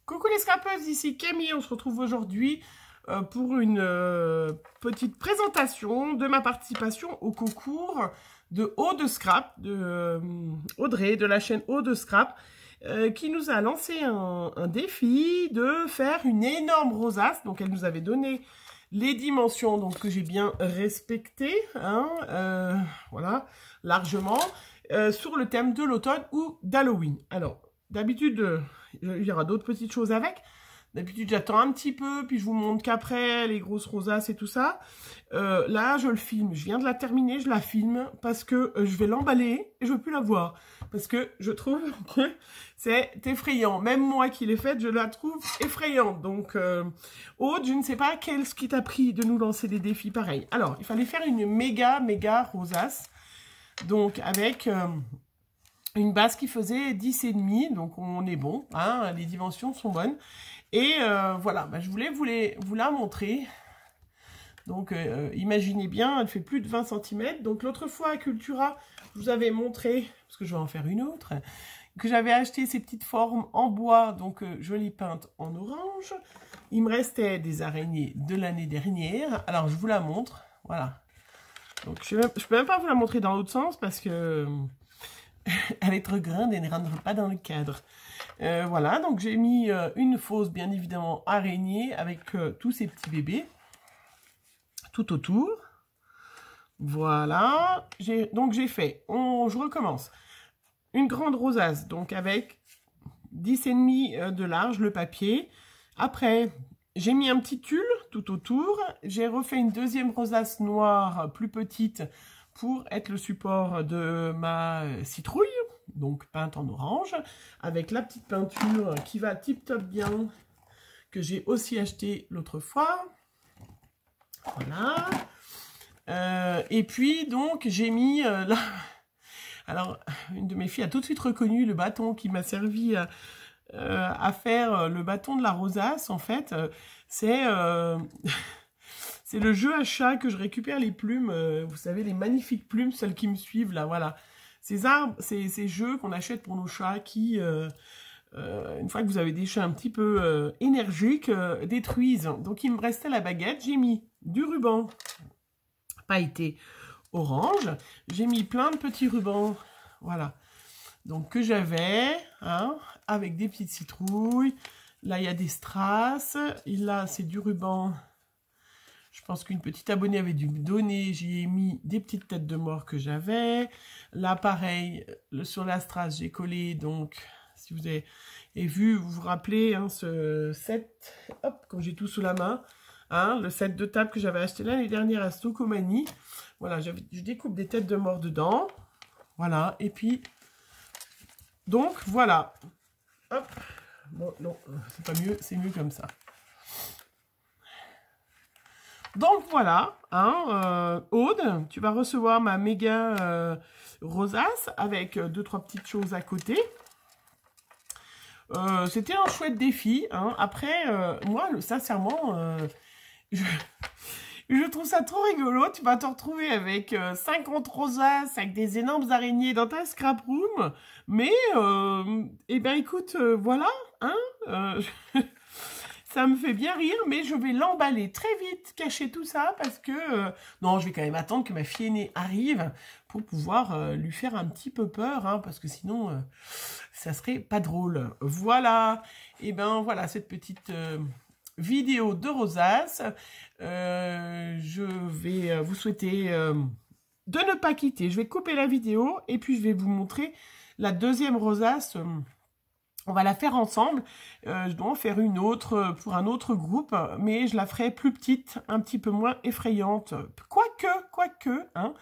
Coucou les scrapeuses, ici Camille, on se retrouve aujourd'hui pour une petite présentation de ma participation au concours de Eau de Scrap de Audrey de la chaîne Eau de Scrap qui nous a lancé un défi de faire une énorme rosace. Donc elle nous avait donné les dimensions donc, que j'ai bien respectées, hein, voilà, largement, sur le thème de l'automne ou d'Halloween. Alors, d'habitude, il y aura d'autres petites choses avec. D'habitude, j'attends un petit peu, puis je vous montre qu'après, les grosses rosaces et tout ça. Là, je le filme. Je viens de la terminer, je la filme parce que je vais l'emballer et je veux plus la voir. Parce que je trouve que c'est effrayant. Même moi qui l'ai faite, je la trouve effrayante. Donc, Aude, je ne sais pas ce qui t'a pris de nous lancer des défis pareils. Alors, il fallait faire une méga rosace. Donc, avec... une base qui faisait 10,5, donc on est bon, hein, les dimensions sont bonnes. Et voilà, bah, je voulais vous la montrer. Donc imaginez bien, elle fait plus de 20 cm. Donc l'autre fois à Cultura, je vous avais montré, parce que je vais en faire une autre, que j'avais acheté ces petites formes en bois, donc je les peinte en orange. Il me restait des araignées de l'année dernière. Alors je vous la montre, voilà. Donc je peux même pas vous la montrer dans l'autre sens parce que... elle est trop grande et ne rentre pas dans le cadre. Voilà, donc j'ai mis une fausse, bien évidemment, araignée avec tous ces petits bébés tout autour. Voilà, donc j'ai fait, je recommence. Une grande rosace, donc avec 10,5 de large, le papier. Après, j'ai mis un petit tulle tout autour. J'ai refait une deuxième rosace noire, plus petite, pour être le support de ma citrouille, donc peinte en orange, avec la petite peinture qui va tip-top bien, que j'ai aussi acheté l'autre fois. Voilà. Et puis, donc, j'ai mis... là... Alors, une de mes filles a tout de suite reconnu le bâton qui m'a servi à faire le bâton de la rosace. En fait, c'est... c'est le jeu à chat que je récupère les plumes, vous savez, les magnifiques plumes, celles qui me suivent là, voilà. Ces arbres, ces jeux qu'on achète pour nos chats qui, une fois que vous avez des chats un petit peu énergiques, détruisent. Donc il me restait la baguette, j'ai mis du ruban pailleté orange, j'ai mis plein de petits rubans, voilà. Donc que j'avais, hein, avec des petites citrouilles. Là il y a des strass, et là c'est du ruban... Je pense qu'une petite abonnée avait dû me donner. J'y ai mis des petites têtes de mort que j'avais. Là, pareil, sur la strass, j'ai collé. Donc, si vous avez vu, vous vous rappelez, hein, ce set, hop, comme j'ai tout sous la main, hein, le set de table que j'avais acheté l'année dernière à Stocomanie. Voilà, je découpe des têtes de mort dedans. Voilà, et puis, donc, voilà. Hop, bon, non, c'est pas mieux, c'est mieux comme ça. Donc voilà, hein, Aude, tu vas recevoir ma méga rosace avec 2-3 petites choses à côté. C'était un chouette défi. Hein. Après, moi, sincèrement, je trouve ça trop rigolo. Tu vas te retrouver avec 50 rosaces, avec des énormes araignées dans ta scrap room. Mais, eh bien, écoute, voilà, hein, ça me fait bien rire, mais je vais l'emballer très vite, cacher tout ça, parce que... non, je vais quand même attendre que ma fille aînée arrive pour pouvoir lui faire un petit peu peur, hein, parce que sinon, ça serait pas drôle. Voilà, et ben voilà, cette petite vidéo de rosace. Je vais vous souhaiter de ne pas quitter. Je vais couper la vidéo, et puis je vais vous montrer la deuxième rosace... On va la faire ensemble, je dois en faire une autre pour un autre groupe, mais je la ferai plus petite, un petit peu moins effrayante. Quoique, hein.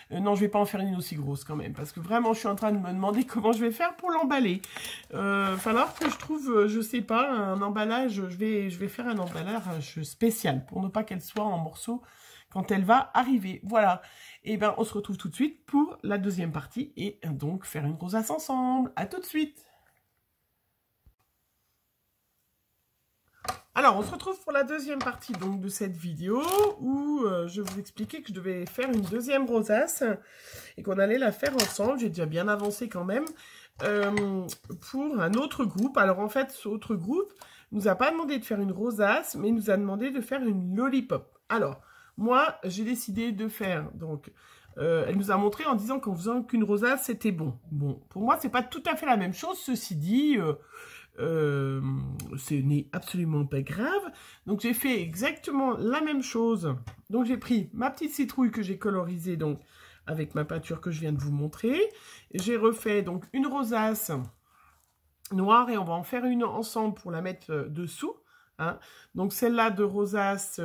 Non, je vais pas en faire une aussi grosse quand même, parce que vraiment, je suis en train de me demander comment je vais faire pour l'emballer. Falloir que je trouve, je sais pas, un emballage, je vais faire un emballage spécial, pour ne pas qu'elle soit en morceaux quand elle va arriver. Voilà. Et ben, on se retrouve tout de suite pour la deuxième partie, et donc faire une rosace ensemble. À tout de suite. Alors, on se retrouve pour la deuxième partie donc, de cette vidéo où je vous expliquais que je devais faire une deuxième rosace et qu'on allait la faire ensemble. J'ai déjà bien avancé quand même. pour un autre groupe. Alors en fait, ce autre groupe nous a pas demandé de faire une rosace, mais il nous a demandé de faire une lollipop. Alors, moi, j'ai décidé de faire, donc, elle nous a montré en disant qu'en faisant qu'une rosace, c'était bon. Bon, pour moi, c'est pas tout à fait la même chose, ceci dit, ce n'est absolument pas grave. Donc, j'ai fait exactement la même chose. Donc, j'ai pris ma petite citrouille que j'ai colorisée, donc, avec ma peinture que je viens de vous montrer. J'ai refait, donc, une rosace noire et on va en faire une ensemble pour la mettre dessous. Hein. Donc, celle-là de rosace...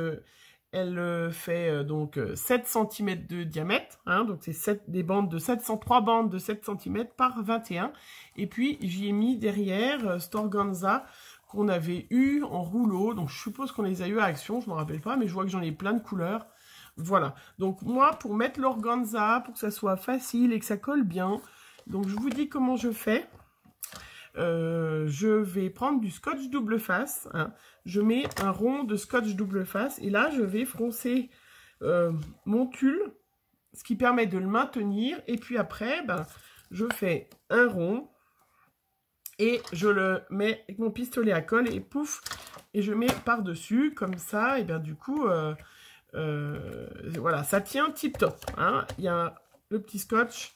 elle fait donc 7 cm de diamètre, hein, donc c'est des bandes de 3 bandes de 7 cm par 21. Et puis j'y ai mis derrière cet organza qu'on avait eu en rouleau, donc je suppose qu'on les a eu à Action, je ne me rappelle pas, mais je vois que j'en ai plein de couleurs. Voilà, donc moi pour mettre l'organza, pour que ça soit facile et que ça colle bien, donc je vous dis comment je fais. Je vais prendre du scotch double face, hein. Je mets un rond de scotch double face et là je vais froncer mon tulle, ce qui permet de le maintenir, et puis après ben, je fais un rond et je le mets avec mon pistolet à colle et pouf, et je mets par dessus comme ça, et bien du coup voilà, ça tient tip top, hein. Il y a le petit scotch,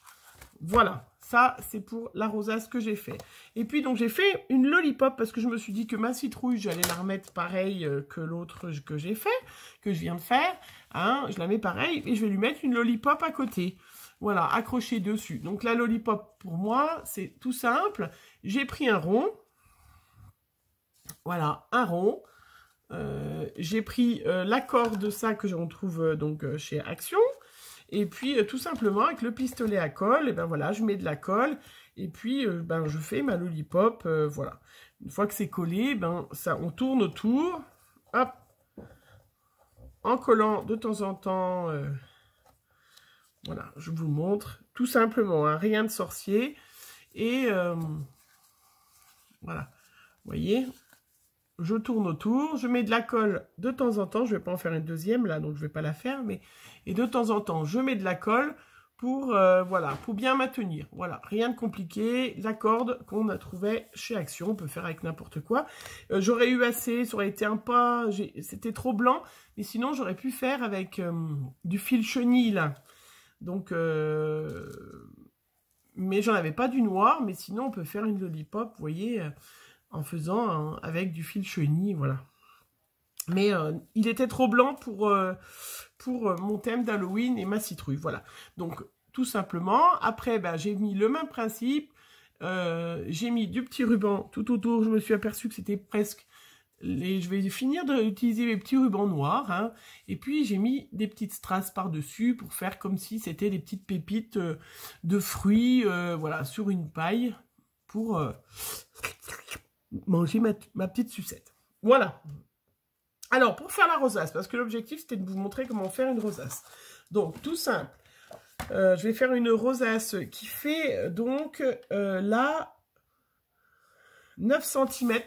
voilà. Ça, c'est pour la rosace que j'ai fait. Et puis, donc, j'ai fait une lollipop parce que je me suis dit que ma citrouille, j'allais la remettre pareil que l'autre que j'ai fait, que je viens de faire. Hein, je la mets pareil et je vais lui mettre une lollipop à côté. Voilà, accrochée dessus. Donc, la lollipop, pour moi, c'est tout simple. J'ai pris un rond. Voilà, un rond. J'ai pris l'accord de ça que j'en trouve donc chez Action. Et puis, tout simplement, avec le pistolet à colle, et ben voilà, je mets de la colle. Et puis, ben, je fais ma lollipop. Voilà. Une fois que c'est collé, ben, ça, on tourne autour. Hop. En collant de temps en temps. Voilà, je vous montre. Tout simplement, hein, rien de sorcier. Et voilà. Vous voyez ? Je tourne autour, je mets de la colle de temps en temps, je ne vais pas en faire une deuxième là, donc je ne vais pas la faire, mais et de temps en temps, je mets de la colle pour, voilà, pour bien maintenir. Voilà, rien de compliqué, la corde qu'on a trouvée chez Action, on peut faire avec n'importe quoi. J'aurais eu assez, ça aurait été un pas, c'était trop blanc, mais sinon j'aurais pu faire avec du fil chenille là. Donc, mais j'en avais pas du noir, mais sinon on peut faire une lollipop, vous voyez, en faisant avec du fil chenille, voilà. Mais il était trop blanc pour mon thème d'Halloween et ma citrouille, voilà. Donc, tout simplement, après, ben, j'ai mis le même principe, j'ai mis du petit ruban tout autour, je me suis aperçu que c'était presque... je vais finir d'utiliser mes petits rubans noirs, hein, et puis j'ai mis des petites strass par-dessus pour faire comme si c'était des petites pépites de fruits, voilà, sur une paille, pour... manger ma petite sucette. Voilà. Alors, pour faire la rosace, parce que l'objectif, c'était de vous montrer comment faire une rosace. Donc, tout simple. Je vais faire une rosace qui fait, donc, là, 9 cm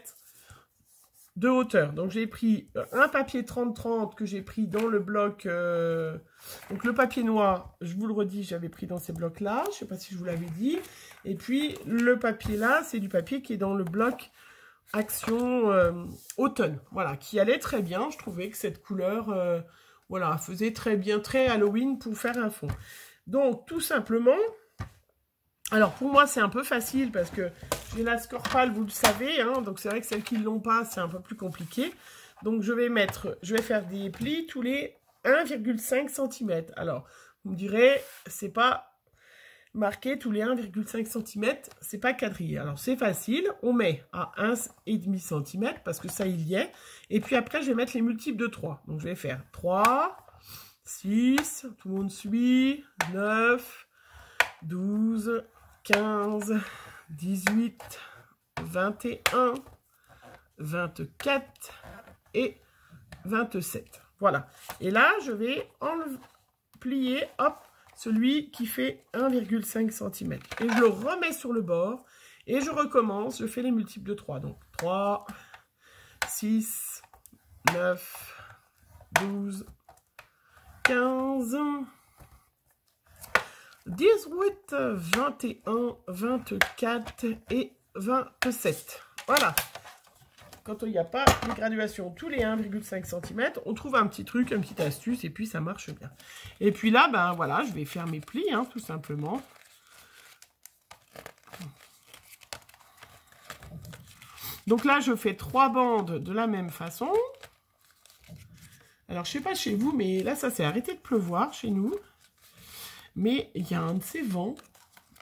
de hauteur. Donc, j'ai pris un papier 30-30 que j'ai pris dans le bloc... donc, le papier noir, je vous le redis, j'avais pris dans ces blocs-là. Je ne sais pas si je vous l'avais dit. Et puis, le papier là, c'est du papier qui est dans le bloc... Action automne, voilà, qui allait très bien. Je trouvais que cette couleur, voilà, faisait très bien, très Halloween pour faire un fond. Donc, tout simplement, alors pour moi, c'est un peu facile parce que j'ai la Scorpal, vous le savez, hein, donc c'est vrai que celles qui ne l'ont pas, c'est un peu plus compliqué. Donc, je vais faire des plis tous les 1,5 cm. Alors, vous me direz, c'est pas... marqué tous les 1,5 cm, c'est pas quadrillé. Alors, c'est facile. On met à 1,5 cm parce que ça, il y est. Et puis après, je vais mettre les multiples de 3. Donc, je vais faire 3, 6, tout le monde suit, 9, 12, 15, 18, 21, 24 et 27. Voilà. Et là, je vais plier, hop, celui qui fait 1,5 cm. Et je le remets sur le bord. Et je recommence. Je fais les multiples de 3. Donc 3, 6, 9, 12, 15, 18, 21, 24 et 27. Voilà. Quand il n'y a pas de graduation tous les 1,5 cm, on trouve un petit truc, une petite astuce, et puis ça marche bien. Et puis là, ben voilà, je vais faire mes plis, hein, tout simplement. Donc là, je fais 3 bandes de la même façon. Alors, je ne sais pas chez vous, mais là, ça s'est arrêté de pleuvoir chez nous. Mais il y a un de ces vents,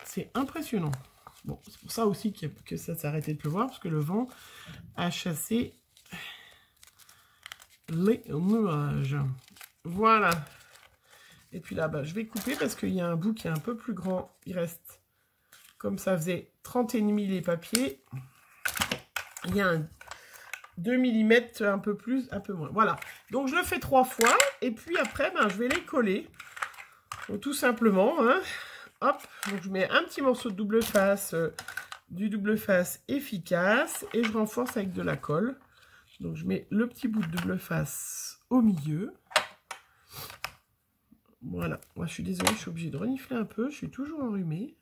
c'est impressionnant. Bon, c'est pour ça aussi que ça s'est arrêté de pleuvoir, parce que le vent a chassé les nuages. Voilà. Et puis là, bah, je vais couper parce qu'il y a un bout qui est un peu plus grand. Il reste, comme ça faisait 30,5 les papiers, il y a un 2 mm un peu plus, un peu moins. Voilà. Donc je le fais 3 fois et puis après, ben, je vais les coller. Donc, tout simplement, hein. Hop, donc je mets un petit morceau de double face, du double face efficace et je renforce avec de la colle. Donc je mets le petit bout de double face au milieu. Voilà, moi je suis désolée, je suis obligée de renifler un peu, je suis toujours enrhumée.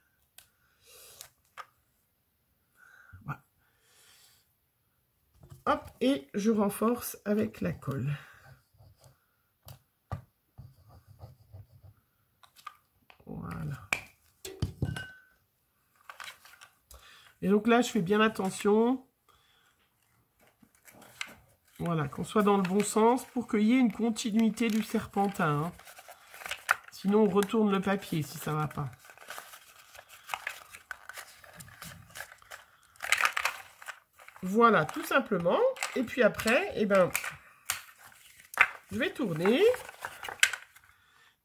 Voilà. Hop, et je renforce avec la colle. Voilà. Et donc là, je fais bien attention. Voilà, qu'on soit dans le bon sens pour qu'il y ait une continuité du serpentin. Hein. Sinon, on retourne le papier si ça ne va pas. Voilà, tout simplement. Et puis après, eh ben, je vais tourner.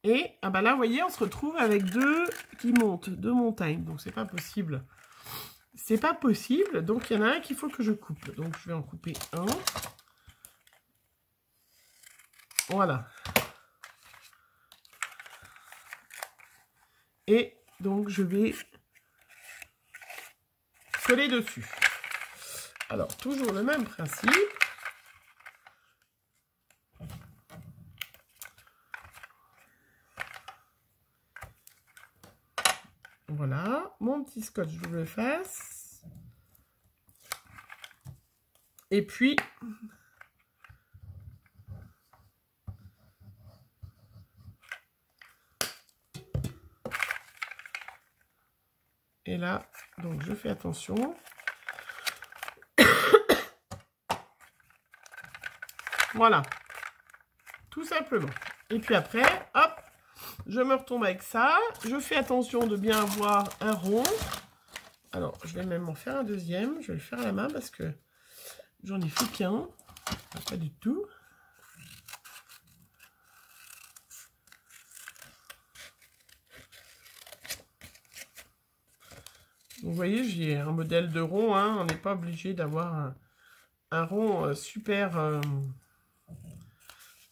Et ah ben là, vous voyez, on se retrouve avec deux qui montent, deux montagnes. Donc, c'est pas possible. C'est pas possible. Donc, il y en a un qu'il faut que je coupe. Donc, je vais en couper un. Voilà. Et donc, je vais coller dessus. Alors, toujours le même principe. Voilà, mon petit scotch double face. Et puis, et là, donc je fais attention. Voilà, tout simplement. Et puis après, hop, je me retourne avec ça. Je fais attention de bien avoir un rond. Alors, je vais même en faire un deuxième. Je vais le faire à la main parce que j'en ai fait qu'un. Pas du tout. Vous voyez, j'ai un modèle de rond. Hein. On n'est pas obligé d'avoir un rond super...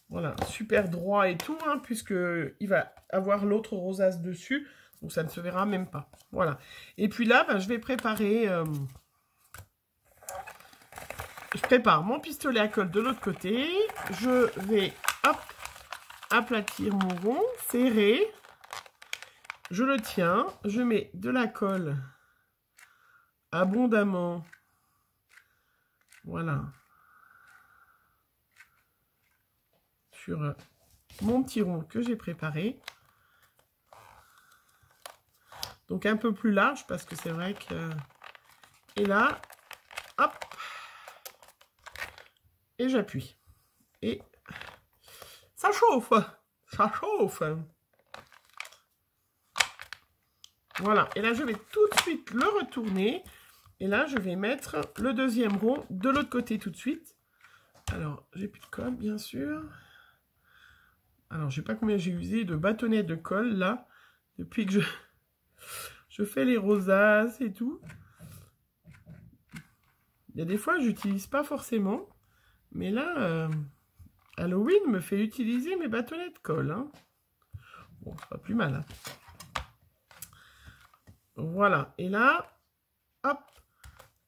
voilà, super droit et tout, hein, puisqu'il va avoir l'autre rosace dessus. Donc, ça ne se verra même pas. Voilà. Et puis là, ben, je vais préparer... je prépare mon pistolet à colle de l'autre côté. Je vais, hop, aplatir mon rond, serrer. Je le tiens. Je mets de la colle abondamment. Voilà. Sur mon petit rond que j'ai préparé. Donc un peu plus large parce que c'est vrai que... Et là, hop. Et j'appuie. Et ça chauffe. Ça chauffe. Voilà. Et là, je vais tout de suite le retourner. Et là, je vais mettre le deuxième rond de l'autre côté tout de suite. Alors, j'ai plus de colle, bien sûr. Alors, je ne sais pas combien j'ai usé de bâtonnets de colle, là, depuis que je fais les rosaces et tout. Il y a des fois, je n'utilise pas forcément. Mais là, Halloween me fait utiliser mes bâtonnets de colle. Hein. Bon, c'est pas plus mal. Hein. Voilà. Et là, hop,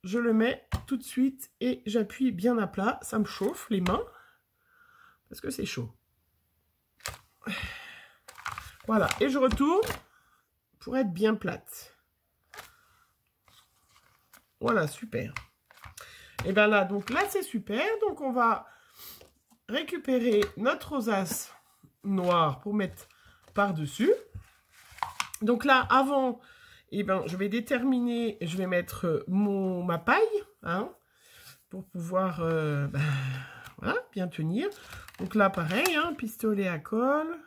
je le mets tout de suite et j'appuie bien à plat. Ça me chauffe les mains parce que c'est chaud. Voilà. Et je retourne pour être bien plate. Voilà, super. Et bien là, donc là, c'est super. Donc, on va récupérer notre rosace noire pour mettre par-dessus. Donc là, avant, eh ben, je vais déterminer, je vais mettre ma paille, hein, pour pouvoir voilà, bien tenir. Donc là, pareil, hein, pistolet à colle.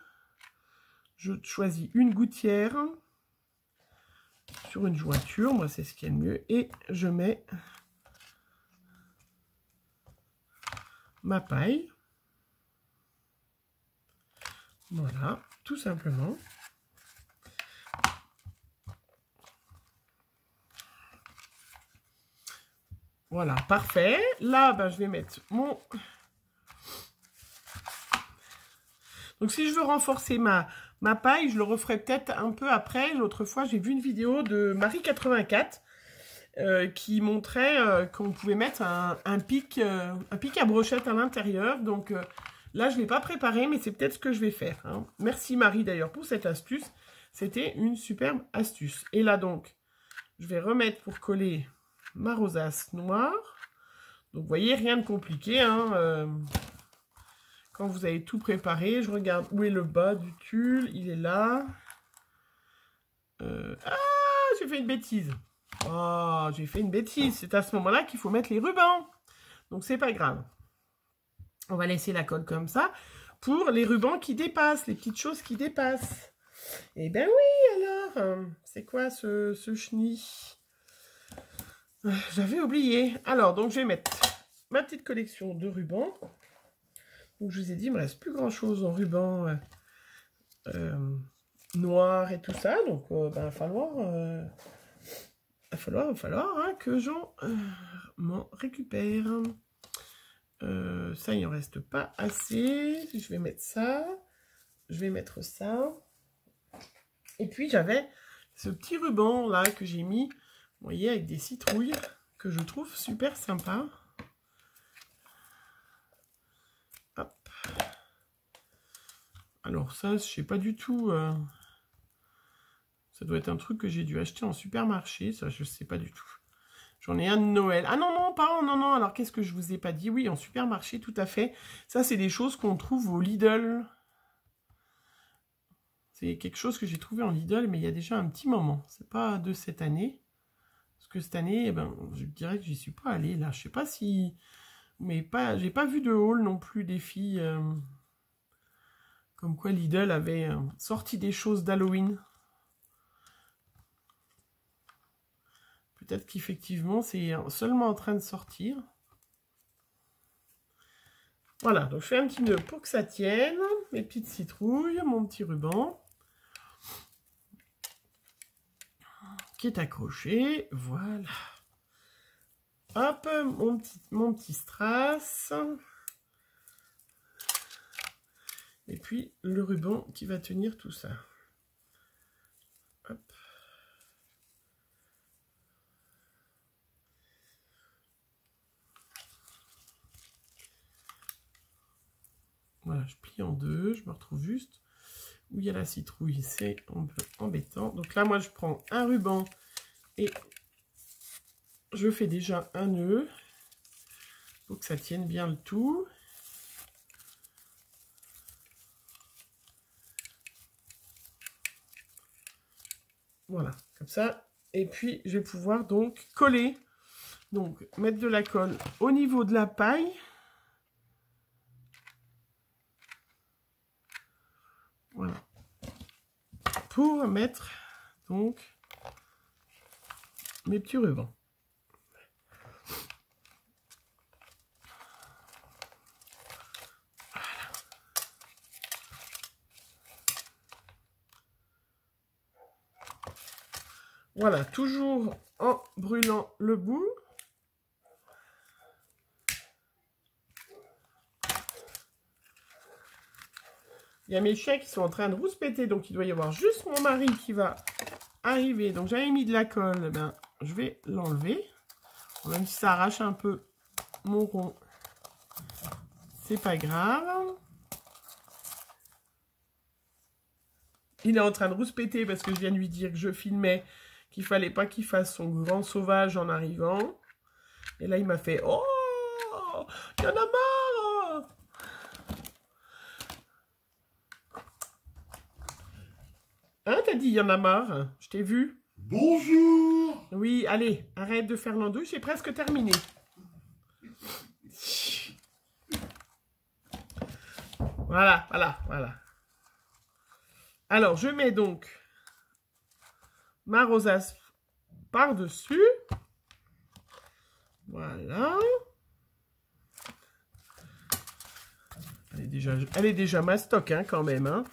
Je choisis une gouttière sur une jointure, moi c'est ce qui est le mieux. Et je mets ma paille. Voilà, tout simplement. Voilà, parfait. Là, ben, je vais mettre mon... Donc, si je veux renforcer ma paille, je le referai peut-être un peu après. L'autre fois, j'ai vu une vidéo de Marie84 qui montrait qu'on pouvait mettre un pic à brochette à l'intérieur. Donc, là, je ne l'ai pas préparé, mais c'est peut-être ce que je vais faire. Hein. Merci Marie, d'ailleurs, pour cette astuce. C'était une superbe astuce. Et là, donc, je vais remettre pour coller ma rosace noire. Donc, vous voyez, rien de compliqué. Hein, quand vous avez tout préparé, je regarde où est le bas du tulle. Il est là. Ah, j'ai fait une bêtise. Oh, j'ai fait une bêtise. C'est à ce moment-là qu'il faut mettre les rubans. Donc, c'est pas grave. On va laisser la colle comme ça pour les rubans qui dépassent, les petites choses qui dépassent. Eh ben oui, alors, c'est quoi ce chenille? J'avais oublié. Alors, donc, je vais mettre ma petite collection de rubans. Donc, je vous ai dit, il me reste plus grand-chose en ruban noir et tout ça. Donc, il va falloir hein, que j'en m'en récupère. Ça, il n'en reste pas assez. Je vais mettre ça. Je vais mettre ça. Et puis, j'avais ce petit ruban là que j'ai mis, vous voyez, avec des citrouilles, que je trouve super sympa. Hop. Alors ça, je sais pas du tout. Ça doit être un truc que j'ai dû acheter en supermarché. Ça, je sais pas du tout. J'en ai un de Noël. Ah non, non, pas. Non, non. Alors, qu'est-ce que je vous ai pas dit? Oui, en supermarché, tout à fait. Ça, c'est des choses qu'on trouve au Lidl. C'est quelque chose que j'ai trouvé en Lidl, mais il y a déjà un petit moment. C'est pas de cette année. Parce que cette année, eh ben, je dirais que j'y suis pas allée, là. Je sais pas si... Mais pas, j'ai pas vu de haul non plus des filles. Comme quoi Lidl avait sorti des choses d'Halloween. Peut-être qu'effectivement, c'est seulement en train de sortir. Voilà, donc je fais un petit nœud pour que ça tienne. Mes petites citrouilles, mon petit ruban. Qui est accroché. Voilà. Hop, mon petit strass. Et puis, le ruban qui va tenir tout ça. Hop. Voilà, je plie en deux, je me retrouve juste où il y a la citrouille, c'est un peu embêtant. Donc là, moi, je prends un ruban et je fais déjà un nœud pour que ça tienne bien le tout. Voilà, comme ça. Et puis, je vais pouvoir donc coller. Donc, mettre de la colle au niveau de la paille. Voilà. Pour mettre donc mes petits rubans. Voilà, toujours en brûlant le bout. Il y a mes chiens qui sont en train de rouspéter, donc il doit y avoir juste mon mari qui va arriver. Donc j'avais mis de la colle, ben, je vais l'enlever. Même si ça arrache un peu mon rond, c'est pas grave. Il est en train de rouspéter parce que je viens de lui dire que je filmais, qu'il fallait pas qu'il fasse son grand sauvage en arrivant. Et là, il m'a fait « Oh, il y en a marre !» Hein, t'as dit « il y en a marre ». Je t'ai vu. Bonjour. Oui, allez, arrête de faire l'andouille, j'ai presque terminé. Voilà, voilà, voilà. Alors, je mets donc ma rosace par-dessus. Voilà. Elle est déjà mastoc, hein, quand même. Hein.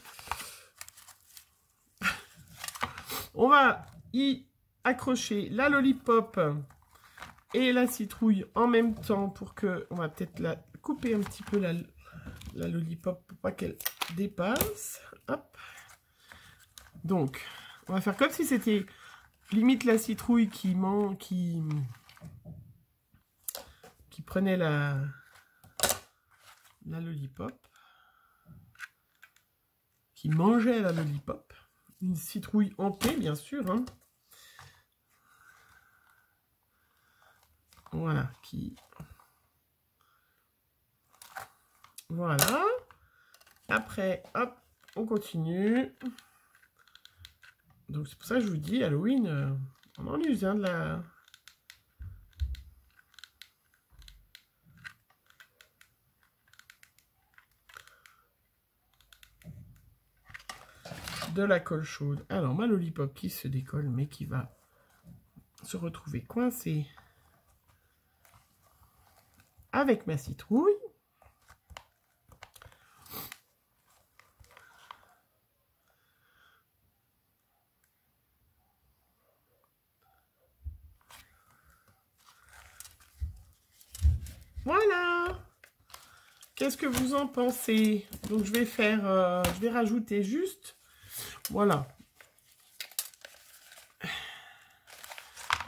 On va y accrocher la lollipop et la citrouille en même temps pour que... On va peut-être la couper un petit peu, la lollipop, pour pas qu'elle dépasse. Hop. Donc, on va faire comme si c'était limite la citrouille qui prenait la lollipop, qui mangeait la lollipop. Une citrouille hantée, bien sûr. Hein. Voilà, Voilà. Après, hop, on continue. Donc, c'est pour ça que je vous dis, Halloween, on en use, hein, de la colle chaude. Alors, ma lollipop qui se décolle, mais qui va se retrouver coincée avec ma citrouille. Voilà. Qu'est-ce que vous en pensez? Donc, je vais faire, je vais rajouter juste, voilà.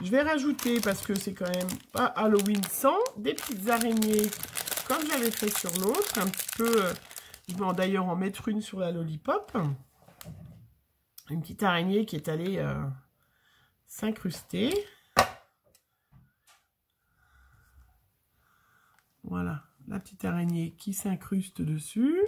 Je vais rajouter, parce que c'est quand même pas Halloween sans, des petites araignées, comme j'avais fait sur l'autre, un petit peu, je vais d'ailleurs en mettre une sur la lollipop. Une petite araignée qui est allée s'incruster. Voilà, la petite araignée qui s'incruste dessus.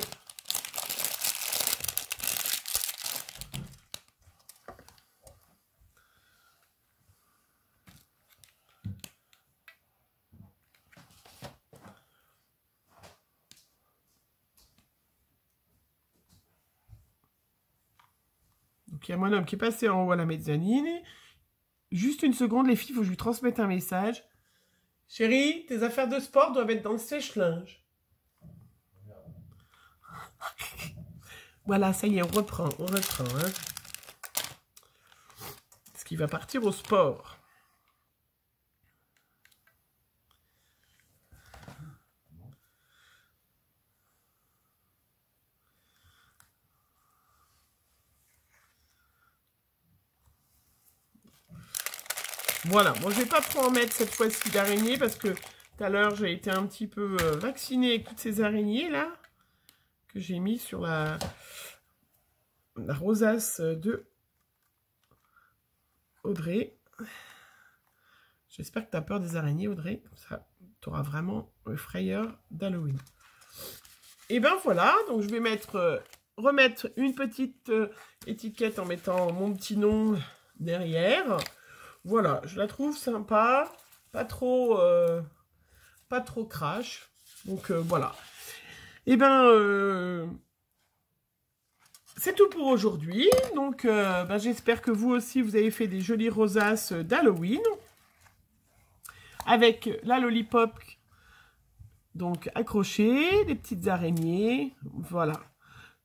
Donc il y a mon homme qui est passé en haut à la mezzanine. Juste une seconde, les filles, il faut que je lui transmette un message. Chérie, tes affaires de sport doivent être dans le sèche-linge. Voilà, ça y est, on reprend, hein. Parce qu'il va partir au sport. Voilà, bon, je vais pas trop en mettre cette fois-ci d'araignées parce que tout à l'heure, j'ai été un petit peu vaccinée avec toutes ces araignées là que j'ai mis sur la rosace de Audrey. J'espère que tu as peur des araignées, Audrey. Comme ça, tu auras vraiment le frayeur d'Halloween. Et ben voilà, donc je vais remettre une petite étiquette en mettant mon petit nom derrière. Voilà, je la trouve sympa, pas trop crash. Donc voilà. Et ben c'est tout pour aujourd'hui. Donc ben, j'espère que vous aussi vous avez fait des jolies rosaces d'Halloween avec la lollipop donc accrochée, des petites araignées, voilà.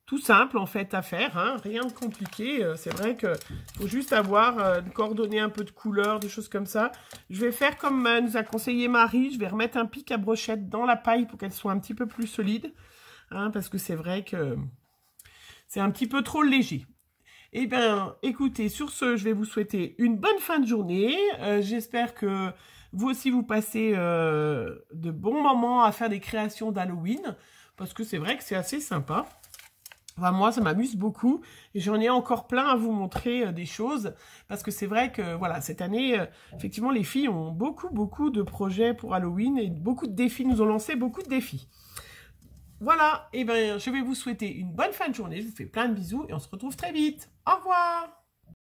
Tout simple en fait à faire, hein, rien de compliqué. C'est vrai qu'il faut juste avoir coordonné un peu de couleurs, des choses comme ça. Je vais faire comme nous a conseillé Marie, je vais remettre un pic à brochette dans la paille pour qu'elle soit un petit peu plus solide. Hein, parce que c'est vrai que c'est un petit peu trop léger. Eh bien, écoutez, sur ce, je vais vous souhaiter une bonne fin de journée. J'espère que vous aussi vous passez de bons moments à faire des créations d'Halloween. Parce que c'est vrai que c'est assez sympa. Enfin, moi, ça m'amuse beaucoup et j'en ai encore plein à vous montrer des choses parce que c'est vrai que voilà, cette année, effectivement, les filles ont beaucoup de projets pour Halloween et beaucoup de défis, nous ont lancé beaucoup de défis. Voilà, et bien je vais vous souhaiter une bonne fin de journée, je vous fais plein de bisous et on se retrouve très vite. Au revoir!